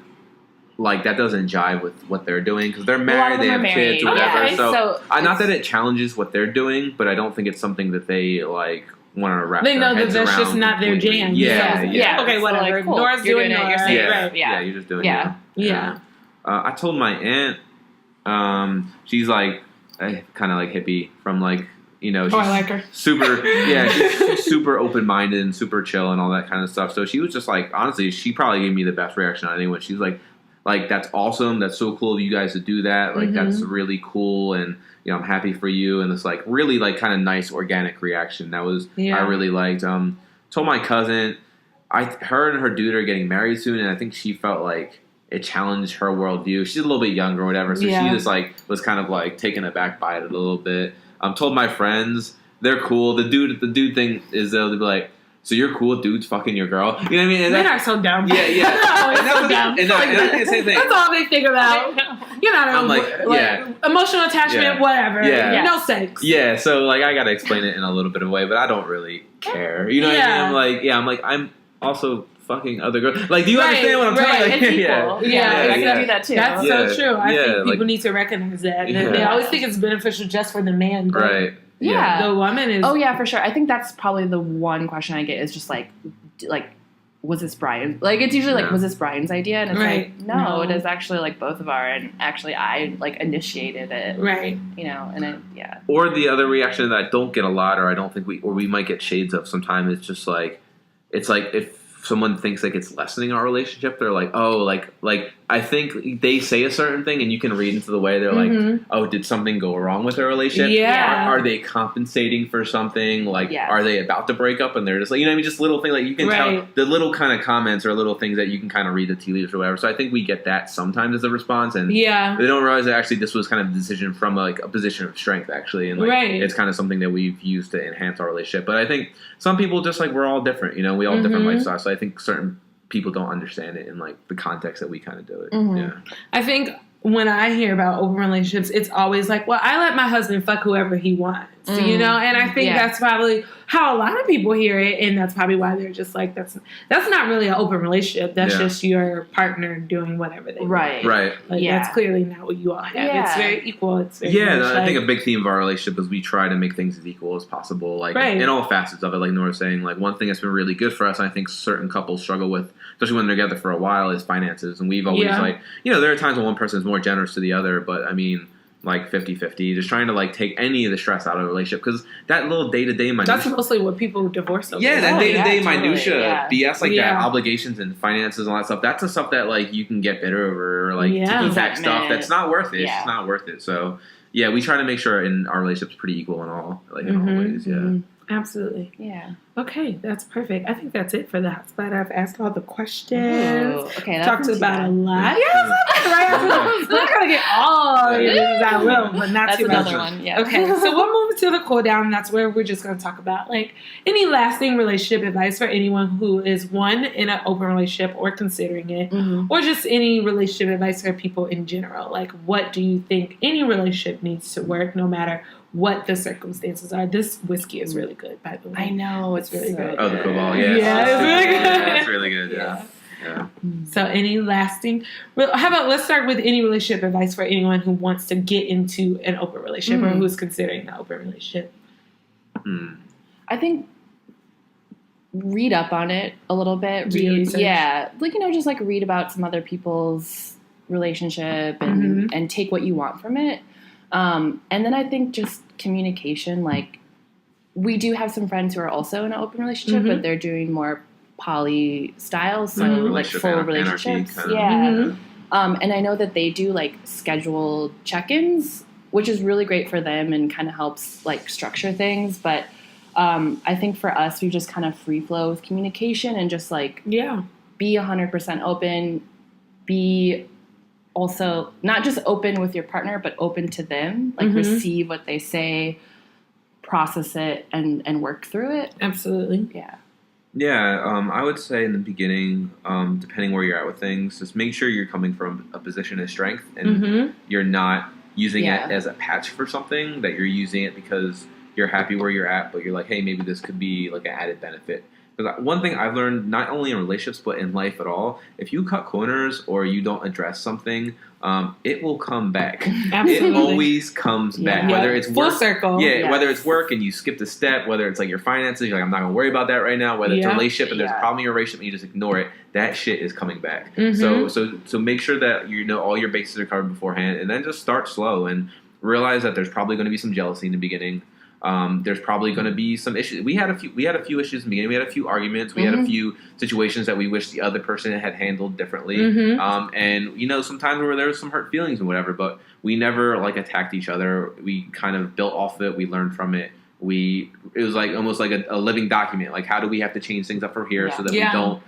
like that doesn't jive with what they're doing because they're married, they have kids or whatever. Okay, so not that it challenges what they're doing, but I don't think it's something that they like. Want to wrap they know their that heads that's just not their jam. Yeah. Okay, whatever. So like, cool. Nora's doing it. You're saying right. Yeah, you're just doing it. Yeah. I told my aunt, she's like kind of like hippie from like she's I like her. Super. Yeah, she's super open minded and super chill and all that kind of stuff. So she was just like, honestly, she probably gave me the best reaction on anyone. She's like that's awesome. That's so cool of you guys to do that. Like that's really cool and. I'm happy for you, and it's like really like kind of nice organic reaction. That was I really liked. Told my cousin, her and her dude are getting married soon, and I think she felt like it challenged her worldview. She's a little bit younger or whatever, so she just like was kind of like taken aback by it a little bit. Told my friends they're cool. The dude thing is they'll be like. So you're cool with dudes fucking your girl? You know what I mean? Men are so dumb. Yeah. And so dumb. And I think the same thing. That's all they think about. I'm like emotional attachment, whatever. Yeah. No sex. Yeah, so like I gotta explain it in a little bit of a way, but I don't really care. You know what I mean? I'm also fucking other girls. Like, do you understand what I'm talking about? Yeah, I can do that too. That's so true. I think people need to recognize that. They always think it's beneficial just for the man. Right. Yeah. The woman is... Oh, yeah, for sure. I think that's probably the one question I get is just like, was this Brian? Like, it's usually like, was this Brian's idea? And it's like, no, it is actually like both of our, and actually I like initiated it. Right. And it, Or the other reaction that I don't get a lot, or I don't think we might get shades of sometimes, it's just like, it's like if someone thinks like it's lessening our relationship, they're like, oh, like I think they say a certain thing, and you can read into the way they're like, "Oh, did something go wrong with their relationship? Yeah. Are they compensating for something? Like, Yes. are they about to break up?" And they're just like, you know, what I mean, just little things like you can tell the little kind of comments or little things that you can kind of read the tea leaves or whatever. So I think we get that sometimes as a response, and they don't realize that actually this was kind of a decision from like a position of strength, actually, and like it's kind of something that we've used to enhance our relationship. But I think some people just like we're all different, you know, we all have different lifestyles. So I think certain people don't understand it in like the context that we kind of do it. Yeah, I think when I hear about open relationships, it's always like, well, I let my husband fuck whoever he wants, you know? And I think that's probably how a lot of people hear it, and that's probably why they're just like, that's not really an open relationship. That's just your partner doing whatever they want. Right. Like, that's clearly not what you all have. It's very equal. It's very I think a big theme of our relationship is we try to make things as equal as possible, like in all facets of it. Like Nora was saying, like one thing that's been really good for us, and I think certain couples struggle with, especially when they're together for a while, is finances. And we've always like, you know, there are times when one person is more generous to the other, but I mean, like 50-50, just trying to like take any of the stress out of the relationship, because that little day-to-day minutia. That's mostly what people divorce over. Yeah, that day-to-day minutia, BS like that, obligations and finances and all that stuff, that's the stuff that like you can get bitter over, or like ticky-tack stuff that's not worth it. It's just not worth it. So yeah, we try to make sure in our relationship's pretty equal in all, like in all ways. Absolutely. Yeah. Okay, that's perfect. I think that's it for the hotspot. I've asked all the questions. Okay, talked about a lot. We're not going to get all of that little, but not too much. That's another one, yeah. Okay, so we'll move to the cool down. That's where we're just going to talk about like any lasting relationship advice for anyone who is one in an open relationship or considering it, or just any relationship advice for people in general. Like, what do you think any relationship needs to work, no matter what the circumstances are? This whiskey is really good, by the way. I know, it's really good. Oh, the Cobalt, it's really good. Yeah, it's really good, yeah. So any lasting, how about let's start with any relationship advice for anyone who wants to get into an open relationship or who's considering an open relationship? I think read up on it a little bit. Like, you know, just like read about some other people's relationship and take what you want from it. And then I think just communication, like we do have some friends who are also in an open relationship, but they're doing more poly styles, so like full relationships. And I know that they do like scheduled check-ins, which is really great for them and kind of helps like structure things. But I think for us, we just kind of free flow with communication and just like be 100% open, be also not just open with your partner, but open to them, like receive what they say, process it, and work through it. Absolutely. I would say in the beginning, depending where you're at with things, just make sure you're coming from a position of strength and you're not using it as a patch for something, that you're using it because you're happy where you're at, but you're like, hey, maybe this could be like an added benefit. Because one thing I've learned, not only in relationships, but in life at all, if you cut corners or you don't address something, it will come back. Absolutely. It always comes back. Whether it's full work, circle. Whether it's work and you skipped a step, whether it's like your finances, you're like, I'm not going to worry about that right now, whether it's a relationship and there's a problem in your relationship and you just ignore it, that shit is coming back. So make sure that you know all your bases are covered beforehand, and then just start slow and realize that there's probably going to be some jealousy in the beginning. There's probably going to be some issues. We had a few issues in the beginning. We had a few arguments. We had a few situations that we wish the other person had handled differently. And you know, sometimes where there was some hurt feelings and whatever, but we never like attacked each other. We kind of built off of it. We learned from it. It was like almost like a living document. Like, how do we have to change things up from here so that we don't,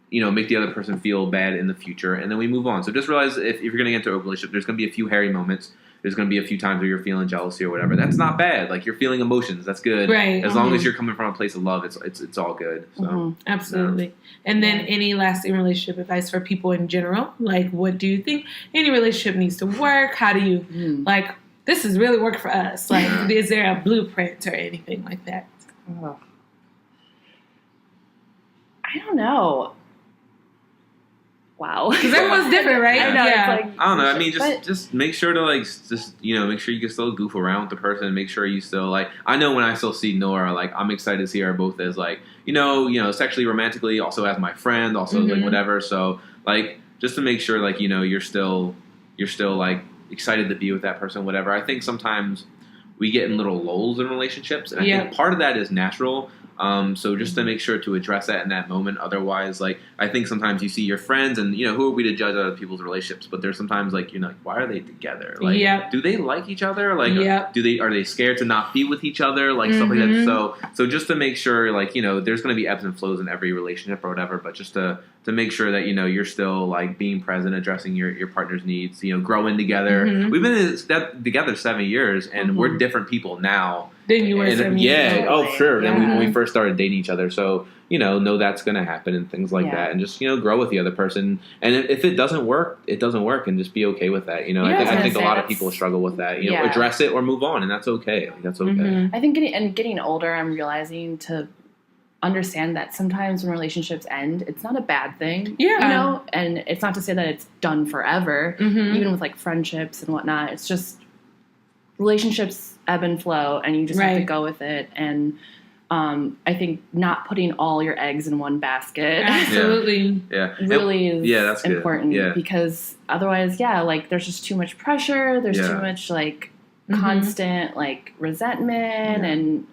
you know, make the other person feel bad in the future, and then we move on. So just realize if you're going to get into a relationship, there's going to be a few hairy moments. There's going to be a few times where you're feeling jealousy or whatever. That's not bad. Like, you're feeling emotions. That's good. Right. As long as you're coming from a place of love, it's all good. So absolutely. And then any lasting relationship advice for people in general? Like, what do you think any relationship needs to work? How do you like? This has really worked for us. Like, is there a blueprint or anything like that? I don't know. Wow. Because everyone's different, right? I know. Yeah. It's like, I don't know. I mean, just make sure to make sure you can still goof around with the person. Make sure you still like. I know when I still see Nora, like, I'm excited to see her both as like, you know, sexually, romantically, also as my friend, also like whatever. So like, just to make sure like, you know, you're still like excited to be with that person, whatever. I think sometimes we get in little lulls in relationships, and I think part of that is natural. So just to make sure to address that in that moment. Otherwise, like, I think sometimes you see your friends and, who are we to judge other people's relationships? But there's sometimes like, like, why are they together? Like, do they like each other? Like, are they scared to not be with each other? Like, stuff like that. So just to make sure, like, there's going to be ebbs and flows in every relationship or whatever, but just to make sure that, you're still like being present, addressing your partner's needs, growing together. We've been together 7 years and we're different people now. Then you were 7 years ago. Oh, sure. Then when we first started dating each other. So, know that's going to happen and things like that. And just, grow with the other person. And if it doesn't work, it doesn't work. And just be okay with that. I think a lot of people struggle with that. Address it or move on. And that's okay. Like, that's okay. I think getting older, I'm realizing to understand that sometimes when relationships end, it's not a bad thing. Yeah. And it's not to say that it's done forever. Even with like friendships and whatnot. It's just relationships ebb and flow, and you just have to go with it. And I think not putting all your eggs in one basket absolutely really is that's important good. because otherwise like there's just too much pressure, there's too much like constant like resentment and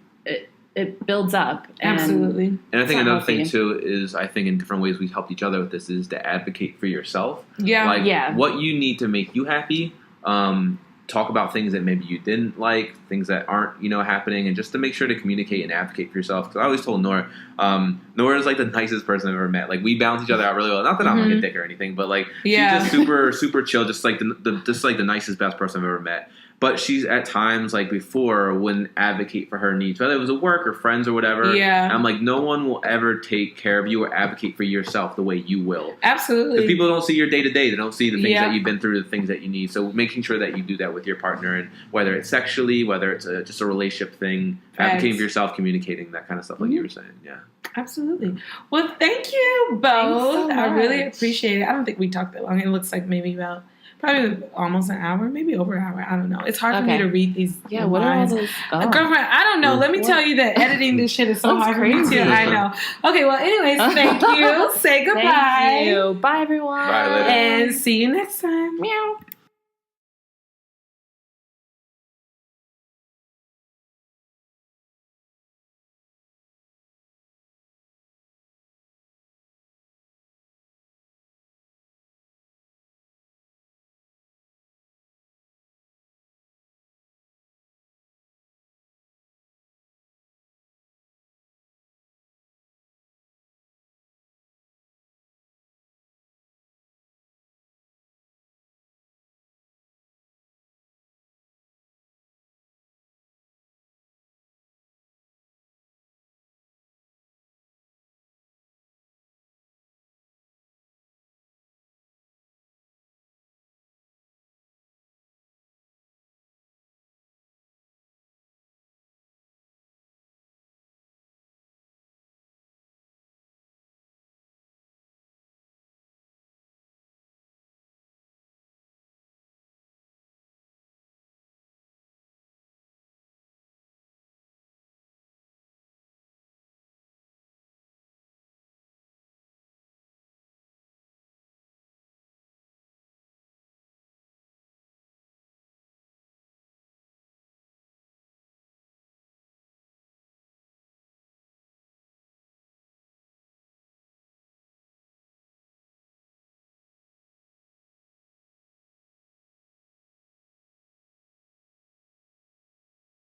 it builds up. Absolutely. And I think another thing too is I think in different ways we helped each other with this is to advocate for yourself. What you need to make you happy. Talk about things that maybe you didn't like, things that aren't, happening, and just to make sure to communicate and advocate for yourself. Because I always told Nora, Nora's like the nicest person I've ever met. Like, we balance each other out really well. Not that I'm like a dick or anything, but like she's just super, super chill, just like the nicest, best person I've ever met. But she's at times, like before, wouldn't advocate for her needs, whether it was at work or friends or whatever. Yeah. I'm like, no one will ever take care of you or advocate for yourself the way you will. Absolutely. Because people don't see your day-to-day. They don't see the things that you've been through, the things that you need. So making sure that you do that with your partner, and whether it's sexually, whether it's just a relationship thing, advocating for yourself, communicating, that kind of stuff like you were saying. Yeah. Absolutely. Well, thank you both. I really appreciate it. I don't think we talked that long. It looks like maybe probably almost an hour, maybe over an hour. I don't know. It's hard for me to read these. Yeah, what are all those? Girlfriend, I don't know. Let me tell you that editing this shit is so hard for me too. I know. Okay, well, anyways, thank you. Say goodbye. Thank you. Bye, everyone. Bye, later. And see you next time. Meow.